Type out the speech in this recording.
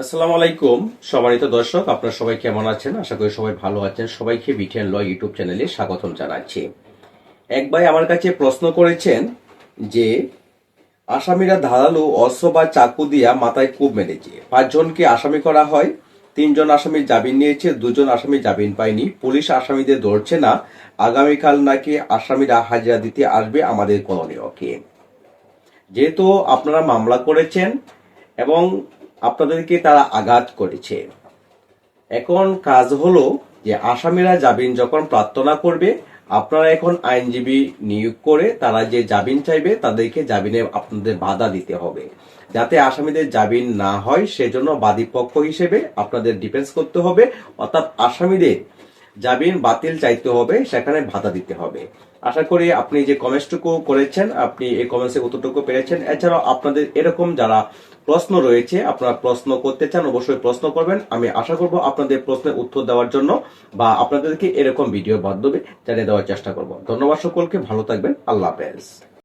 আসসালামু আলাইকুম সম্মানিত দর্শক, আপনারা সবাই কেমন আছেন? আশা করি সবাই ভালো আছেন। সবাইকে বিটেন ল ইউটিউব চ্যানেলে স্বাগতম জানাচ্ছি। এক ভাই আমার কাছে প্রশ্ন করেছেন যে আসামিরা ধারালো অস্ত্র বা চাকু দিয়া মাথায় কোপ মেরেছে, 5 জনকে আসামি করা হয়। 3 জন আসামি জামিন নিয়েছে, 2 জন আসামি জামিন পায়নি। পুলিশ আসামিদের ধরছে না। আগামীকাল নাকি আসামিরা হাজিরা দিতে আসবে আমাদের করণীয়কে। যেহেতু আপনারা মামলা করেছেন এবং আপনাদেরকে তারা আঘাত করেছে, এখন কাজ হলো যে আসামিরা জামিন যখন প্রার্থনা করবে, আপনারা এখন আইনজীবী নিয়োগ করে তারা যে জামিন চাইবে তাদেরকে জামিনে আপনাদের বাধা দিতে হবে। যাতে আসামিদের জামিন না হয় সেজন্য বাদী পক্ষ হিসেবে আপনাদের ডিফেন্স করতে হবে, অর্থাৎ আসামিদের জামিন বাতিল চাইতে হবে, সেখানে বাধা দিতে হবে। আশা করি আপনি যে কমেন্টটুকু করেছেন, আপনি এই কমেন্টসে উত্তরটুকু পেরেছেন। এছাড়াও আপনাদের এরকম যারা প্রশ্ন রয়েছে, আপনারা প্রশ্ন করতে চান, অবশ্যই প্রশ্ন করবেন। আমি আশা করব আপনাদের প্রশ্নের উত্তর দেওয়ার জন্য, বা আপনাদেরকে এরকম ভিডিওর মাধ্যমে জানিয়ে দেওয়ার চেষ্টা করব। ধন্যবাদ সকলকে, ভালো থাকবেন, আল্লাহ হাফেজ।